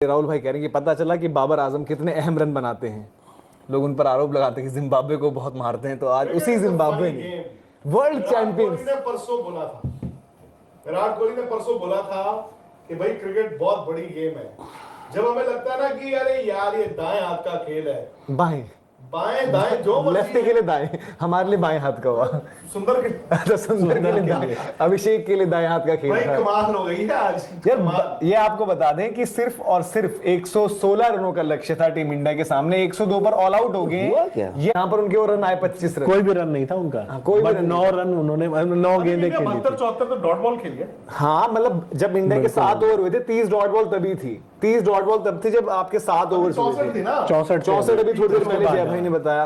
राहुल भाई कह रहे हैं कि पता चला कि बाबर आजम कितने अहम रन बनाते हैं। लोग उन पर आरोप लगाते हैं कि जिम्बाब्वे को बहुत मारते हैं, तो आज उसी जिम्बाब्वे ने वर्ल्ड चैंपियंस। परसों बोला था, विराट कोहली ने परसों बोला था कि भाई क्रिकेट बहुत बड़ी गेम है। जब हमें लगता है ना कि अरे यार ये दाएं हाथ का खेल है, बाएं दाएं जो लेफ्ट के लिए दाएं, हमारे लिए बाएं हाथ का हुआ। सुंदर के लिए दाएं, अभिषेक के लिए दाएं हाथ का खेल था। कमाल हो गई है आज यार। ये आपको बता दें कि सिर्फ और सिर्फ 116 रनों का लक्ष्य था टीम इंडिया के सामने, 102 पर ऑल आउट हो गए। ये यहाँ पर उनके और रन आए 25 रन। कोई भी रन नहीं था उनका। कोई भी 9 रन उन्होंने 9 गेंदें खेली। 72-74 तो डॉट बॉल खेली है। हाँ, मतलब जब इंडिया के 7 ओवर हुए थे, 30 डॉट बॉल तभी थी। 30 डॉट बॉल तब थी जब आपके 7 ओवर 64 थी ना। 64 अभी थोड़ी देर पहले जय भाई ने बताया।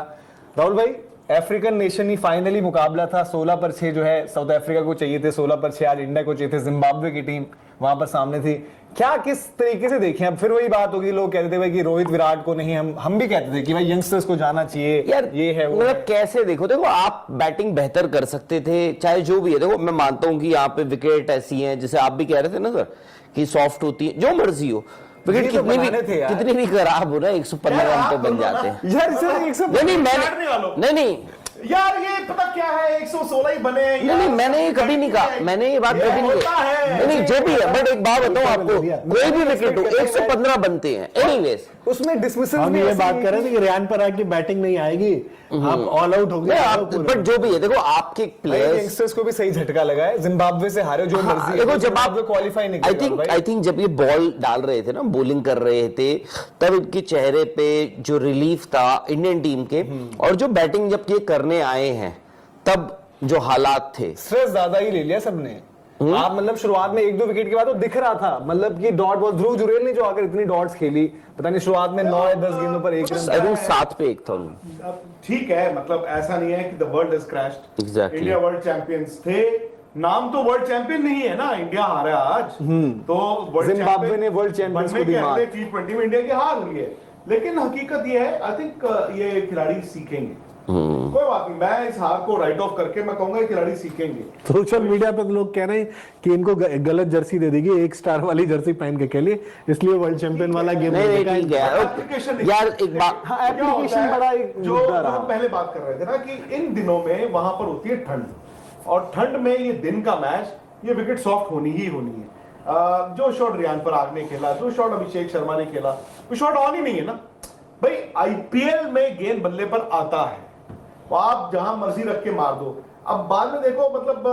राहुल भाई, अफ्रीकन नेशन ही फाइनली मुकाबला था। 16 पर 6 जो है साउथ अफ्रीका को चाहिए थे, 16 पर 6 आज इंडिया को चाहिए थे। जिम्बाब्वे की टीम वहां पर सामने थी। क्या किस तरीके से देखें? अब फिर वही बात होगी, लोग कहते थे भाई कि रोहित विराट को नहीं, हम भी कहते थे कि भाई यंगस्टर्स को जाना चाहिए यार। ये है वो मतलब है। कैसे देखो आप बैटिंग बेहतर कर सकते थे, चाहे जो भी है। देखो मैं मानता हूं कि यहाँ पे विकेट ऐसी हैं, जैसे आप भी कह रहे थे ना सर कि सॉफ्ट होती है, जो मर्जी हो। विकेट कितनी भी खराब हो ना, 115 रन पे बन जाते हैं यार। सर नहीं यार, ये पता क्या है, 116 ही बने। नहीं, मैंने ये कभी नहीं कहा, मैंने ये बात कभी नहीं कही। नहीं, जो भी है, बट एक बात बताऊं आपको, कोई भी विकेट हो 115 बनते हैं एनीवेज। उसमें डिसमिसल हम ये बात कर रहे थे कि रियान पराग की बैटिंग नहीं आएगी, आप ऑल आउट हो गए। बट जो भी है, देखो आपके प्लेयर्स, यंगस्टर्स को भी सही झटका लगा है। जिम्बाब्वे से हारे, जो मर्जी। देखो जब आप क्वालिफाई नहीं, आई थिंक जब ये बॉल डाल रहे थे ना, बॉलिंग कर रहे थे, तब इनके चेहरे पे जो रिलीफ था इंडियन टीम के, और जो बैटिंग जब ये करने आए हैं तब जो हालात थे, स्ट्रेस ज्यादा ही ले लिया सबने। आप मतलब शुरुआत में 1-2 विकेट के बाद तो दिख रहा था, मतलब कि डॉट बॉल। ध्रुव जुरेल ने जो आकर इतनी डॉट्स खेली, पता नहीं शुरुआत में 9 या 10 गेंदों पर 1 रन, 7 पे 1 था उनमें। ठीक है, मतलब ऐसा नहीं है कि the world is crashed. Exactly. India world champions थे, नाम तो वर्ल्ड चैंपियन नहीं है ना। इंडिया हारा आज, तो वर्ल्ड जिम्बाब्वे ने वर्ल्ड चैंपियंस को दी मात। T20 में इंडिया की हार हुई है, लेकिन हकीकत ये है, आई थिंक ये खिलाड़ी सीखेंगे। कोई बात नहीं, मैं इस हार को राइट ऑफ करके मैं कहूंगा खिलाड़ी सीखेंगे। सोशल मीडिया पे लोग कह रहे हैं कि इनको गलत जर्सी दे देगी, 1 स्टार वाली जर्सी पहन के खेलिए, इसलिए वर्ल्ड चैंपियन वाला गेम नहीं ठीक है यार। एक बात, एप्लीकेशन बड़ा एक जो हम पहले बात कर रहे थे ना कि इन दिनों में वहां पर होती है ठंड, और ठंड में ये दिन का मैच, ये विकेट सॉफ्ट होनी ही होनी है। जो शॉट रियान पराग ने खेला, जो शॉट अभिषेक शर्मा ने खेला, वो शॉट ऑन ही नहीं है ना भाई। आईपीएल में गेंद बल्ले पर आता है, तो आप जहां मर्जी रख के मार दो। अब बाद में देखो, मतलब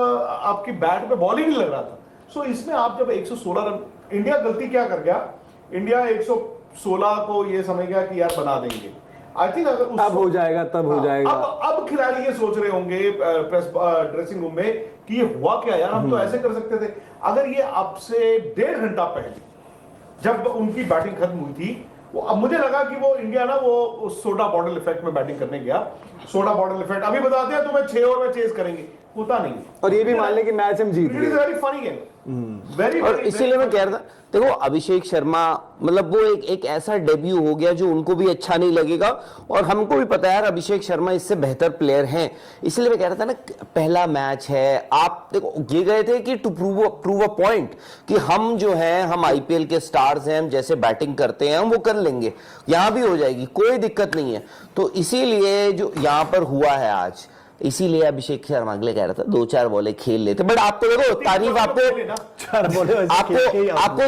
आपकी बैट पे बॉल ही नहीं लग रहा था। सो इसमें आप जब 116 रन, इंडिया गलती क्या कर गया, इंडिया 116 को ये समझ गया कि यार बना देंगे। आई थिंक अगर तब हो जाएगा, तब हो जाएगा। अब खिलाड़ी ये सोच रहे होंगे प्रेस ड्रेसिंग रूम में कि ये हुआ क्या यार, हम तो ऐसे कर सकते थे। अगर ये अब से 1.5 घंटा पहले जब उनकी बैटिंग खत्म हुई थी, वो अब मुझे लगा कि वो इंडिया ना वो सोडा बॉटल इफेक्ट में बैटिंग करने गया। सोडा बॉटल इफेक्ट अभी बताते हैं तुम्हें, 6 ओवर में चेज करेंगे, होता नहीं। और ये भी मान ले कि मैच हम जीत गए। वेरी फनी गेम, और इसीलिए मैं कह रहा था, देखो अभिषेक शर्मा, मतलब वो एक ऐसा डेब्यू हो गया जो उनको भी अच्छा नहीं लगेगा, और हमको भी पता है यार अभिषेक शर्मा इससे बेहतर प्लेयर हैं। इसलिए मैं कह रहा था ना, पहला मैच है, आप देखो ये गए थे कि टू प्रूव अ पॉइंट कि हम जो हैं, हम आईपीएल के स्टार्स हैं, हम जैसे बैटिंग करते हैं हम वो कर लेंगे, यहां भी हो जाएगी, कोई दिक्कत नहीं है। तो इसीलिए जो यहां पर हुआ है आज, इसीलिए अभिषेक शर्मा अगले कह रहा था 2-4 बॉलें खेल लेते। बट आपको देखो तारीफ, आपको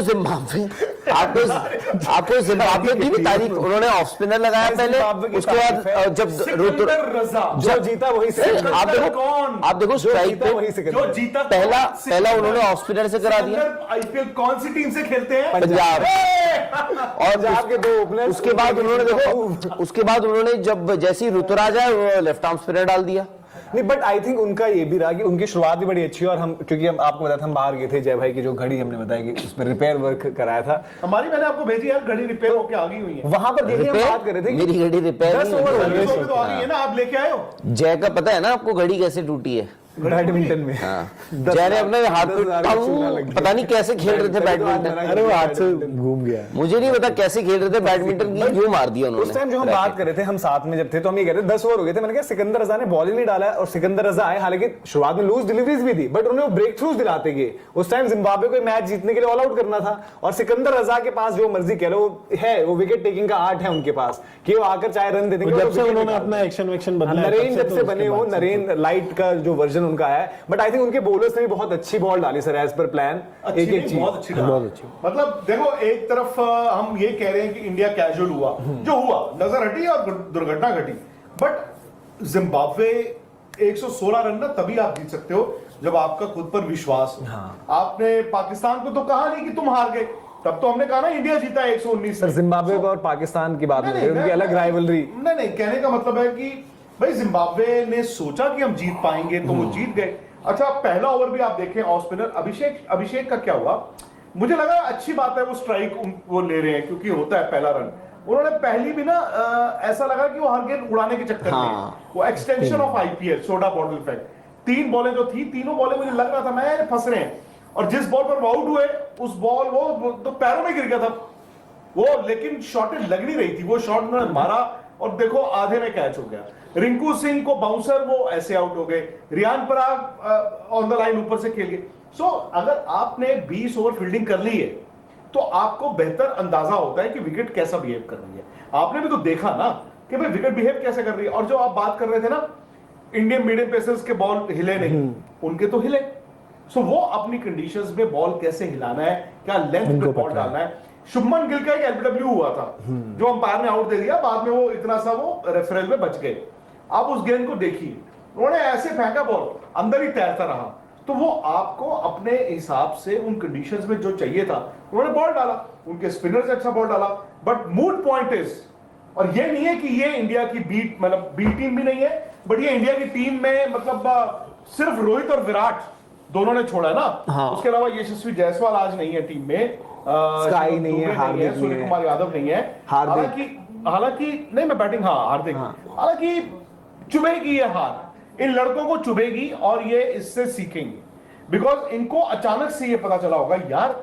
जिम्बाब्वे की भी तारीफ, उन्होंने ऑफ स्पिनर लगाया पहले, उसके बाद जब जो जीता वही से, आप देखो स्ट्राइक पे जो जीता पहला उन्होंने ऑफ स्पिनर से करा दिया। आईपीएल कौन सी टीम से खेलते हैं? पंजाब। और पंजाब के 2 ओपनर। उसके बाद उन्होंने देखो, उसके बाद उन्होंने जब जैसी ऋतुराज आए, वो लेफ्ट आर्म स्पिनर डाल दिया। नहीं, बट आई थिंक उनका ये भी रहा कि उनकी शुरुआत भी बड़ी अच्छी है। और हम, क्योंकि हम आपको बताया था, हम बाहर गए थे, जय भाई की जो घड़ी हमने बताया कि उसमें रिपेयर वर्क कराया था हमारी, मैंने आपको भेजी यार, घड़ी रिपेयर होके आ गई हुई है। वहां पर देखिए, हम बात कर रहे थे, मेरी घड़ी रिपेयर 10 ओवर हो गए तो आ गई है ना, आप लेके आए हो। जय का पता है ना आपको घड़ी कैसे टूटी है? बैडमिंटन में जैने अपने हाथ पे 10,000 का चूना लग गया। पता नहीं कैसे खेल रहे थे बैडमिंटन। अरे वो हाथ से घूम गया। मुझे नहीं पता कैसे खेल रहे थे बैडमिंटन की, यूं मार दिया उस उन्होंने। टाइम जो हम बात कर रहे थे, हम साथ में जब थे तो हम ये कह रहे थे 10 ओवर हो गए थे, मैंने कहा सिकंदर रजा ने बॉल ही नहीं डाला और सिकंदर रजा आए, हालांकि शुरुआत में लूज डिलीवरीज भी थी बट उन्हें ब्रेक थ्रूज दिलाते गए। उस टाइम जिम्बाब्वे को मैच जीतने के लिए ऑल आउट करना था और सिकंदर रजा के पास जो मर्जी कह लो है, वो विकेट टेकिंग का आर्ट है उनके पास कि वो आकर चाहे रन दे देंगे। जब से उन्होंने अपना एक्शन वेक्शन बदला है, नरेन तब से जब तो से उसके बने हो, बाद से नरेन लाइट का जो वर्जन उनका है, बट आई थिंक उनके बॉलर्स ने भी बहुत अच्छी बॉल डाली सर एज पर प्लान। एक एक चीज बहुत अच्छी बहुत अच्छी। मतलब देखो, एक तरफ हम ये कह रहे हैं कि इंडिया कैजुअल हुआ, जो हुआ नजर हटी और दुर्घटना घटी, बट जिम्बाब्वे 116 रन ना तभी आप जीत सकते हो जब आपका खुद पर विश्वास हो। आपने पाकिस्तान को तो कहा नहीं कि तुम हार गए, तब तो हमने कहा ना इंडिया जीता 119। सर जिम्बाब्वे और पाकिस्तान की बात नहीं, नहीं, उनकी नहीं, अलग नहीं, राइवलरी। नहीं, कहने का मतलब है कि भाई जिम्बाब्वे ने सोचा कि हम जीत पाएंगे तो वो जीत गए। अच्छा, पहला ओवर भी आप देखें, ऑफ स्पिनर अभिषेक का क्या हुआ, मुझे लगा अच्छी बात है वो स्ट्राइक वो ले रहे हैं क्योंकि होता है पहला रन। उन्होंने पहली भी ना ऐसा लगा कि वो हर गेंद उड़ाने के चक्कर में, वो extension of IPL soda bottle effect, 3 बॉलें जो थी, तीनों बॉलें मुझे लग रहा था मैं फंस रहे हैं, और जिस बॉल पर वो आउट हुए उस बॉल वो तो पैरों में गिर गया था वो, लेकिन शॉटें लग नहीं रही थी, वो शॉट उन्होंने मारा और देखो आधे में कैच हो गया। रिंकू सिंह को बाउंसर वो ऐसे आउट हो गए, Riyan Parag on the line ऊपर से खेल गए। सो अगर आपने 20 ओवर फील्डिंग कर ली है तो आपको बेहतर अंदाजा होता है कि विकेट कैसा बिहेव कर रही है। आपने भी तो देखा ना कि भाई विकेट बिहेव कैसे कर रही है। और जो आप बात कर रहे थे ना इंडियन मीडियम पेसर्स के बॉल हिले नहीं, उनके तो हिले। सो वो अपनी कंडीशंस में बॉल कैसे हिलाना है, क्या लेंथ पे बॉल डालना है। शुभमन गिल का एक एलबीडब्ल्यू हुआ था जो अंपायर ने आउट दे दिया, बाद में वो इतना सा वो रेफरल में बच गए। आप उस गेंद को देखिए, उन्होंने ऐसे फेंका बॉल अंदर ही तैरता रहा, तो वो आपको अपने हिसाब से उन कंडीशंस में जो चाहिए था उन्होंने बॉल डाला, उनके स्पिनर्स अच्छा बॉल डाला। बट मूड पॉइंट इज, और ये नहीं है कि ये इंडिया की बी टीम भी नहीं है, बट ये इंडिया की टीम में मतलब सिर्फ रोहित और विराट दोनों ने छोड़ा है ना। हाँ। उसके अलावा यशस्वी जायसवाल आज नहीं है टीम में, स्काई नहीं है, हार्दिक नहीं सूर्य है, कुमार यादव नहीं है, हालांकि नहीं, मैं बैटिंग हार्दिक, हालांकि चुभेगी ये हार, इन लड़कों को चुभेगी और ये इससे सीखेंगे, बिकॉज इनको अचानक से ये पता चला होगा यार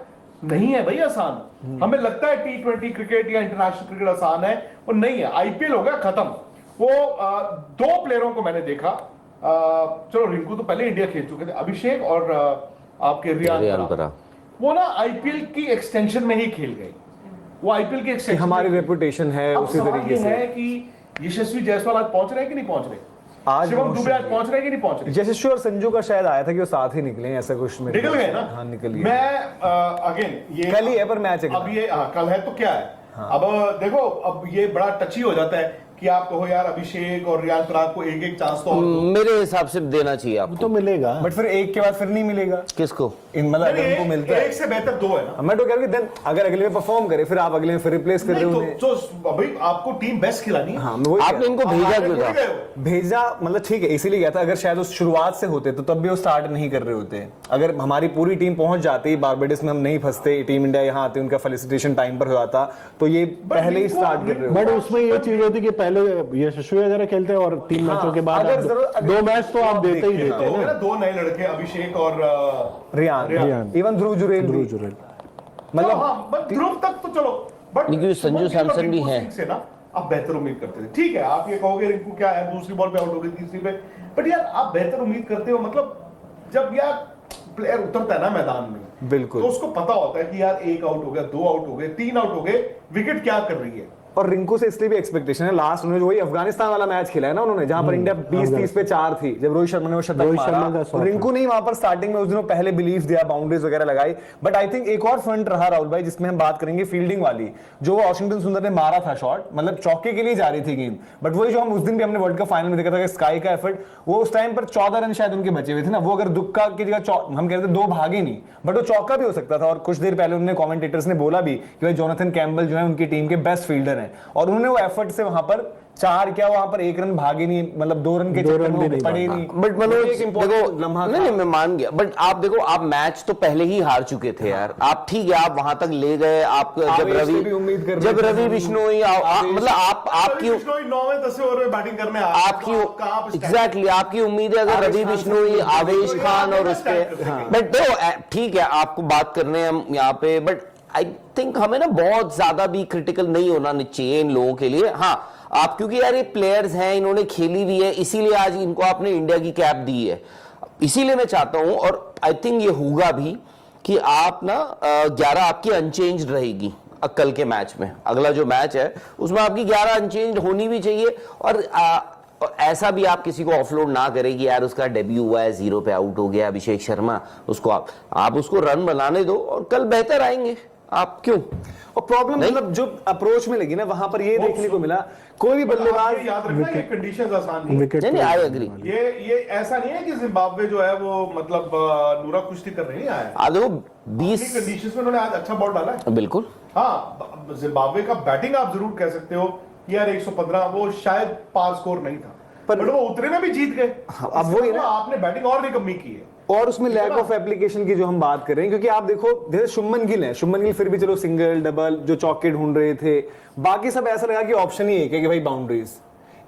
नहीं है भाई आसान। हमें लगता है T20 क्रिकेट या इंटरनेशनल क्रिकेट आसान है, और नहीं है। आईपीएल हो गया खत्म। वो 2 प्लेयरों को मैंने देखा, चलो रिंकू तो पहले इंडिया खेल चुके थे, अभिषेक और आपके रियान पराग, वो ना आईपीएल की एक्सटेंशन में ही खेल गए। वो आईपीएल की एक्सटेंशन, हमारी रेपुटेशन है अब उसी सवाल तरीके ये से। है कि यशस्वी जायसवाल आज पहुंच रहे हैं कि नहीं पहुंच रहे, आज शिवम दुबे आज पहुंच रहे हैं कि नहीं पहुंच रहे, यशस्वी और संजू का शायद आया था कि वो साथ ही निकले, ऐसा कुछ में निकल गए ना। हाँ निकल गए। मैं अगेन ये कल ही है पर मैच है, अब ये कल है तो क्या है। अब देखो, अब ये बड़ा टची हो जाता है कि आप कहो यार अभिषेक और रियान पराग को एक चांस तो मेरे हिसाब से देना चाहिए आपको। तो मिलेगा, बट फिर एक के बाद फिर नहीं मिलेगा किसको? मतलब अगर उनको मिलता है एक से बेहतर 2 है ना। मैं तो कह रहा हूं कि देन अगर अगले में परफॉर्म करे फिर आप अगले में फिर रिप्लेस कर रहे हो उन्हें। तो भाई आपको टीम बेस्ट खिलानी है। हाँ, मैं वही आपने इनको भेजा क्यों था? भेजा मतलब ठीक है इसीलिए गया था, अगर शायद उस शुरुआत से होते तो तब भी वो स्टार्ट नहीं कर रहे होते। अगर हमारी पूरी टीम पहुंच जाती, बारबाडोस में हम नहीं फंसते, टीम इंडिया यहाँ आते, उनका फेलिसिटेशन टाइम पर हो जाता, तो ये पहले ही स्टार्ट कर रहे हो। बट उसमें ये चीज होती कि पहले यशस्वी वगैरह खेलते हैं और 3 मैचों के बाद अगर जरूर- 2 मैच तो आप देते ही देते हैं ना। 2 नए लड़के अभिषेक और रियान, इवन ध्रुव जुरेल भी। मतलब हाँ, ध्रुव तक तो चलो, बट क्योंकि संजू सैमसन भी है से ना आप बेहतर उम्मीद करते थे। ठीक है, आप ये कहोगे रिंकू क्या है, दूसरी बॉल पे आउट हो गई, तीसरी पे, बट यार आप बेहतर उम्मीद करते हो। मतलब जब यार प्लेयर उतरता है ना मैदान में, बिल्कुल, तो उसको पता होता है कि यार 1 आउट हो गया, 2 आउट हो गए, 3 आउट हो गए, विकेट क्या कर रही है। और रिंकू से इसलिए भी एक्सपेक्टेशन है, लास्ट उन्होंने वही अफगानिस्तान वाला मैच खेला है ना उन्होंने, जहां पर इंडिया 20-30 पे 4 थी, जब रोहित शर्मा ने वो शतक मारा, तो रिंकू ने वहां पर स्टार्टिंग में उस दिनों पहले बिलीव दिया, बाउंड्रीज वगैरह लगाई। बट आई थिंक एक और फ्रंट रहा राहुल भाई जिसमें हम बात करेंगे फील्डिंग वाली, जो वाशिंगटन सुंदर ने मारा था शॉट, मतलब चौके के लिए जा रही थी गेंद, बट वही जो हम उस दिन भी हमने वर्ल्ड कप फाइनल में देखा था स्काई का एफर्ट, वो उस टाइम पर 14 रन शायद उनके बचे हुए थे ना, वो अगर दुक्का की जगह हम कहते 2 भागे नहीं, बट वो चौका भी हो सकता था। और कुछ देर पहले उन्होंने कमेंटेटर्स ने बोला भी कि भाई जोनाथन कैम्बल जो है उनकी टीम के बेस्ट फील्डर है, और उन्होंने वो एफर्ट से वहां पर 4 क्या वहां पर 1 रन भागे नहीं, मतलब 2 रन के चक्कर में वो पड़े नहीं। बट मनोज एक important लम्हा देखो, नहीं मैं मान गया, बट आप देखो, आप मैच तो पहले ही हार चुके थे यार। आप ठीक है, आप वहां तक ले गए, आप जब रवि बिश्नोई मतलब आपकी 9वें 10वें ओवर में बैटिंग करने आपकी एग्जैक्टली आपकी उम्मीद है अगर रवि बिश्नोई, आवेश खान और उसके, बट देखो ठीक है आपको बात करने हम यहाँ पे, बट आई थिंक हमें ना बहुत ज्यादा भी क्रिटिकल नहीं होना चाहिए इन लोगों के लिए। हाँ आप, क्योंकि यार ये प्लेयर्स हैं, इन्होंने खेली भी है, इसीलिए आज इनको आपने इंडिया की कैप दी है। इसीलिए मैं चाहता हूं, और आई थिंक ये होगा भी, कि आप ना 11 आपकी अनचेंज्ड रहेगी कल के मैच में। अगला जो मैच है उसमें आपकी 11 अनचेंज्ड होनी भी चाहिए, और ऐसा भी आप किसी को ऑफलोड ना करें कि यार उसका डेब्यू हुआ है, 0 पे आउट हो गया अभिषेक शर्मा, उसको आप उसको रन बनाने दो और कल बेहतर आएंगे। आप क्यों? और प्रॉब्लम मतलब जो अप्रोच में लगी ना, वहां पर ये देखने को मिला, कोई भी बल्लेबाज, याद रखना ये कंडीशंस आसान नहीं नहीं, आई एग्री। ये ऐसा नहीं है कि जिम्बाब्वे जो है वो मतलब नूरा कुश्ती कर रही है, आज वो 20 कंडीशंस में उन्होंने आज अच्छा बॉल डाला है। बिल्कुल हाँ, जिम्बाब्वे का बैटिंग आप जरूर कह सकते हो यार 115 वो शायद पार स्कोर नहीं था, पर वो उतरे में भी जीत गए। अब वो आपने बैटिंग और भी कमी की है, और उसमें लैक ऑफ एप्लीकेशन की जो हम बात कर रहे हैं, क्योंकि आप देखो जैसे शुभमन गिल है, शुभमन गिल फिर भी चलो सिंगल डबल जो चौके ढूंढ रहे थे, बाकी सब ऐसा लगा कि ऑप्शन ही एक है कि भाई बाउंड्रीज।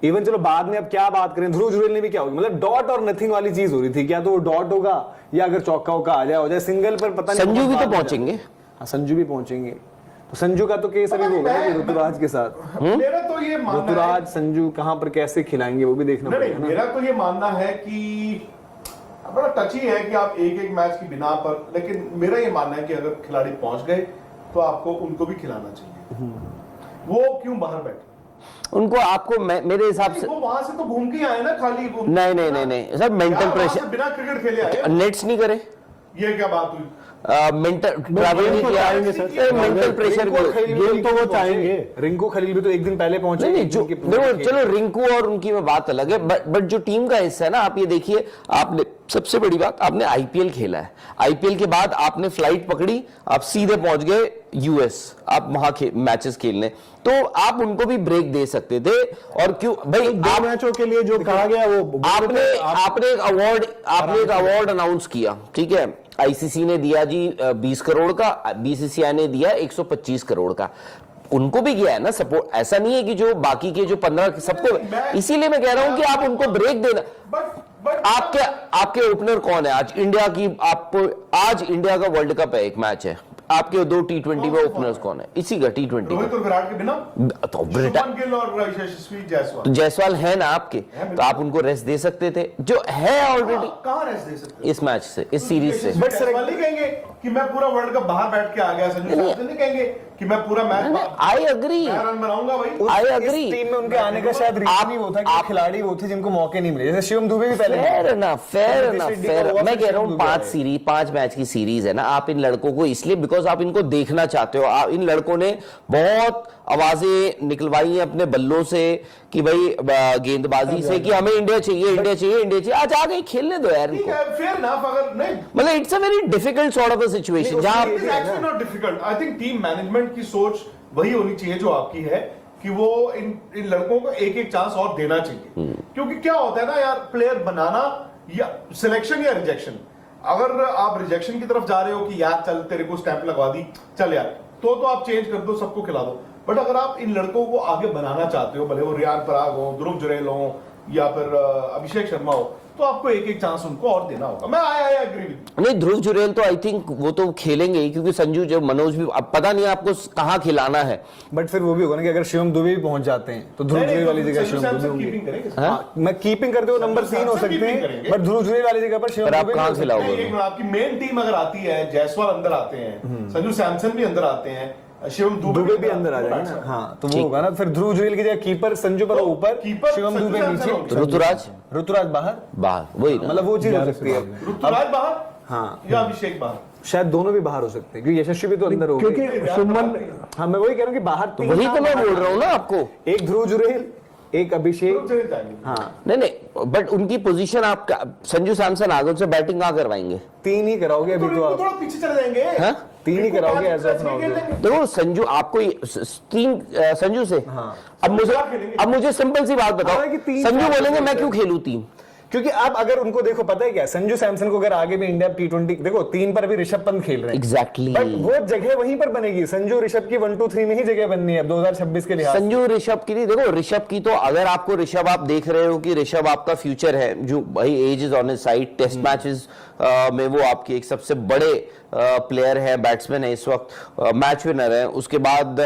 इवन चलो बाद में अब क्या बात करें, ध्रुव जुरेल ने भी क्या होगी, मतलब डॉट और नथिंग वाली चीज हो रही थी, क्या तो वो डॉट होगा या अगर चौका होगा आ जाए, हो जाए सिंगल पर पता नहीं। संजू भी तो पहुंचेंगे। हाँ संजू भी पहुंचेंगे, तो संजू का तो केस अभी होगा ऋतुराज के साथ। मेरा तो ये मानना है, ऋतुराज संजू कहां पर कैसे खिलाएंगे वो भी देखना पड़ेगा ना। मेरा तो ये मानना है कि बड़ा टची है कि आप एक मैच की बिना पर, लेकिन मेरा ये मानना है कि अगर खिलाड़ी पहुंच गए तो आपको उनको भी खिलाना चाहिए। वो क्यों बाहर बैठे, उनको आपको मेरे हिसाब से वो वहां से तो घूम के आए ना खाली। नहीं सर, मेंटल प्रेशर, बिना क्रिकेट खेले आए, नेट्स नहीं करे, ये क्या बात हुई? मेंटल ट्रैवल नहीं किया, मेंटल प्रेशर गेम तो वो चाहेंगे। रिंकू खलील भी तो एक दिन पहले पहुंचे। नहीं जो देखो, चलो रिंकू और उनकी में बात अलग है, बट जो टीम का हिस्सा है ना, आप ये देखिए, आपने सबसे बड़ी बात, आपने आईपीएल खेला है, आईपीएल के बाद आपने फ्लाइट पकड़ी, आप सीधे पहुंच गए यूएस, आप वहां मैचेस खेलने, तो आप उनको भी ब्रेक दे सकते थे। और क्यों भाई, दो मैचों के लिए जो कहा गया वो आपने एक अवार्ड अनाउंस किया, ठीक है, आईसीसी ने दिया जी 20 करोड़ का, बीसीसीआई ने दिया 125 करोड़ का, उनको भी किया है ना सपोर्ट। ऐसा नहीं है कि जो बाकी के जो 15 सबको, इसीलिए मैं कह रहा हूं कि आप उनको ब्रेक देना। आपके ओपनर कौन है आज इंडिया की? आपको आज इंडिया का वर्ल्ड कप है, एक मैच है, आपके 2 T20 में ओपनर्स कौन है? इसी का T20 रोहित और विराट के बिना तो शुभमन गिल और यशस्वी जायसवाल, तो जायसवाल है ना आपके, तो आप उनको रेस्ट दे सकते थे, जो है ऑलरेडी। कहां रेस्ट दे सकते इस मैच से, इस सीरीज से। बट जायसवाल नहीं कहेंगे कि मैं पूरा वर्ल्ड कप बाहर बैठ के आ गया, संजू सैमसन नहीं कहेंगे कि मैं पूरा मैच आई एग्री, रन बनाऊंगा भाई। I agree. टीम में उनके आने का शायद रीजन ही वो था कि खिलाड़ी वो थे जिनको मौके नहीं मिले, जैसे शिवम दुबे भी पहले। फेयर मैं कह रहा हूँ 5 मैच की सीरीज है ना, आप इन लड़कों को इसलिए बिकॉज आप इनको देखना चाहते हो। आप इन लड़कों ने बहुत आवाजें निकलवाई हैं अपने बल्लों से कि भाई गेंदबाजी से कि हमें इंडिया चाहिए, इंडिया चाहिए, इंडिया चाहिए। आज आ गए, खेलने दो यार इनको। फेयर इनफ, अगर नहीं मतलब it's a very difficult sort of a situation जहां actually not difficult. I think team management की सोच वही होनी चाहिए जो आपकी है, कि वो इन लड़कों को एक चांस और देना चाहिए। क्योंकि क्या होता है ना यार, प्लेयर बनाना या सिलेक्शन या रिजेक्शन, अगर आप रिजेक्शन की तरफ जा रहे हो कि यार चल तेरे को स्टैंप लगवा दी, चल यार, तो आप चेंज कर दो, सबको खिला दो। बट अगर आप इन लड़कों को आगे बनाना चाहते हो, भले वो रियान पराग हो, ध्रुव जुरेल हो या फिर अभिषेक शर्मा हो, तो आपको एक चांस उनको और देना होगा। मैं आई एग्री विद। नहीं, ध्रुव जुरेल तो आई थिंक वो तो खेलेंगे ही, क्योंकि संजू जो मनोज भी, अब पता नहीं आपको कहां खिलाना है। बट फिर वो भी होगा ना कि अगर शिवम दुबे भी पहुंच जाते हैं तो ध्रुव जुरेल वाली जगह शिवम दुबे होंगे। मैं कीपिंग करते हो नंबर 3 हो सकते हैं, बट ध्रुव जुरेल वाली जगह पर शिवम दुबे। आप कहां खिलाओगे? आपकी मेन टीम अगर आती है, जायसवाल अंदर आते हैं, संजू सैमसन भी अंदर आते हैं, शिवम दुबे भी अंदर आ जाएंगे ना। हाँ, तो वो होगा ना फिर ध्रुव जुरेल की जगह कीपर संजू पर ऊपर, शिवम दुबे नीचे, ऋतुराज बाहर वही मतलब वो चीज हो सकती है। ऋतुराज बाहर, हाँ, या अभिषेक बाहर, शायद दोनों भी बाहर हो सकते हैं, क्योंकि यशस्वी भी तो अंदर हो, क्योंकि शुभमन, हाँ मैं वही कह रहा हूँ कि बाहर तो वही तो मैं बोल रहा हूँ ना आपको, एक ध्रुव जुरेल, एक अभिषेक। हाँ नहीं, बट उनकी पोजीशन आप संजू सैमसन आगे से बैटिंग कहां करवाएंगे? 3 ही कराओगे अभी तो आप। थोड़ा पीछे चले जाएंगे। तीन ही कराओगे एज ऑफ नाउ। देखो संजू आपको तीन संजू से अब मुझे सिंपल सी बात बताओ, हालांकि तीन संजू चार बोलेंगे मैं तो क्यों खेलूं तीन? क्योंकि अब अगर उनको देखो पता है क्या, संजू सैमसन को अगर आगे भी इंडिया T20 देखो, तीन पर अभी ऋषभ पंत खेल रहे हैं एग्जैक्टली, बट वो जगह वहीं पर बनेगी, संजू ऋषभ की 1 2 3 में ही जगह बननी है 2026 के लिहाज। संजू ऋषभ की नहीं, देखो ऋषभ की तो अगर आपको ऋषभ आप देख रहे हो कि ऋषभ आपका फ्यूचर है, जो भाई age is on his side, test matches में वो आपके एक सबसे बड़े प्लेयर है, बैट्समैन है इस वक्त, मैच विनर है, उसके बाद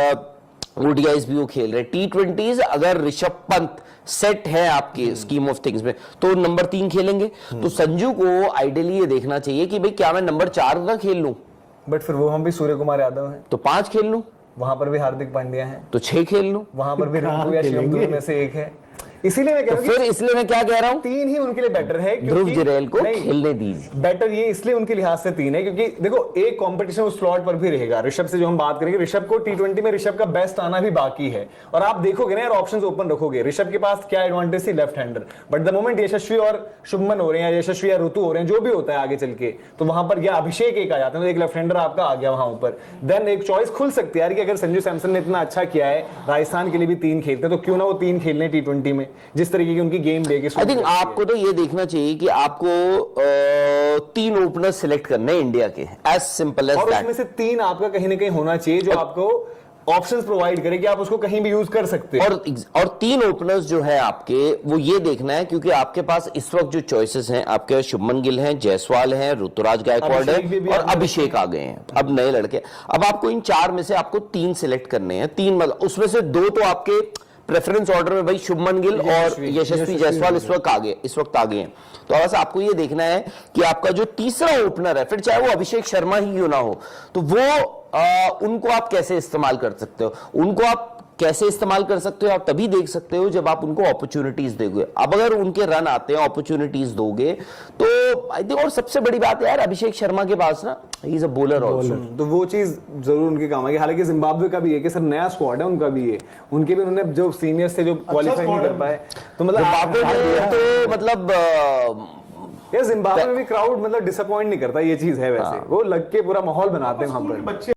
ओडीआईज भी वो खेल रहे, T20s अगर ऋषभ पंत सेट है आपके स्कीम ऑफ थिंग्स में तो नंबर 3 खेलेंगे। तो संजू को आइडियली ये देखना चाहिए कि भाई क्या मैं नंबर 4 ना खेल लूं, बट फिर वो हम भी सूर्य कुमार यादव हैं, तो 5 खेल लूं, वहां पर भी हार्दिक पांड्या हैं, तो 6 खेल लूं, वहां पर भी रिंकू या शिवम दुबे में से एक है। इसीलिए मैं कह तो रहा हूं फिर इसलिए मैं क्या कह रहा हूं, तीन ही उनके लिए बेटर है। ध्रुव जुरैल को खेलने दीजिए। बेटर ये इसलिए उनके लिहाज से तीन है क्योंकि देखो एक कंपटीशन उस स्लॉट पर भी रहेगा। ऋषभ से जो हम बात करेंगे, ऋषभ को T20 में ऋषभ का बेस्ट आना भी बाकी है, और आप देखोगे ना यार ऑप्शंस ओपन रखोगे, ऋषभ के पास क्या एडवांटेज थी, left hander, but the moment Yashasvi और शुभमन हो रहे हैं, यशस्वी या ऋतु हो रहे हैं, जो भी होता है आगे चल के, तो वहां पर या अभिषेक एक आ जाते हैं, तो एक लेफ्ट हैंडर आपका आ गया वहां ऊपर, देन एक चॉइस खुल सकती है यार कि अगर संजू सैमसन ने इतना अच्छा किया है, राजस्थान के लिए भी 3 खेलते तो क्यों ना वो 3 खेलने T20 में, जिस तरीके की उनकी गेम लेके। आई थिंक आपको तो ये देखना चाहिए कि आपको 3 ओपनर सिलेक्ट करने हैं इंडिया के, एज सिंपल एज और दैट। उसमें से 3 आपका कहीं ना कहीं होना चाहिए जो आपको ऑप्शंस प्रोवाइड करे कि आप उसको कहीं भी यूज कर सकते हैं। और 3 ओपनर्स जो है आपके, वो ये देखना है क्योंकि आपके पास इस वक्त जो चॉइसेस हैं, आपके शुभमन गिल हैं, जायसवाल हैं, ऋतुराज गायकवाड है और अभिषेक आ गए हैं, अब नए लड़के। अब आपको इन 4 में से आपको 3 सिलेक्ट करने हैं, 3 मतलब उसमें से 2 तो आपके प्रेफरेंस ऑर्डर में भाई शुभमन गिल और यशस्वी जायसवाल इस वक्त आ गए हैं। तो बस आपको ये देखना है कि आपका जो तीसरा ओपनर है, फिर चाहे वो अभिषेक शर्मा ही क्यों ना हो, तो वो उनको आप कैसे इस्तेमाल कर सकते हो, उनको आप कैसे इस्तेमाल कर सकते हो, आप तभी देख सकते हो जब आप उनको अपॉर्चुनिटीज दोगे। अब अगर उनके रन आते हैं, अपॉर्चुनिटीज दोगे तो आई थिंक, और सबसे बड़ी बात है यार अभिषेक शर्मा के पास ना, he is a bowler also, तो वो चीज जरूर उनके काम आएगी। हालांकि जिम्बाब्वे का भी है कि सर नया स्क्वाड है उनका भी है, उनके भी उन्होंने जो सीनियर्स थे जो क्वालिफाई नहीं कर पाए, तो मतलब जिम्बाब्वे में तो मतलब यार जिम्बाब्वे में भी क्राउड मतलब डिसअपॉइंट नहीं करता, ये चीज है वैसे, वो लग के पूरा माहौल बनाते हैं वहां पर। बच्चे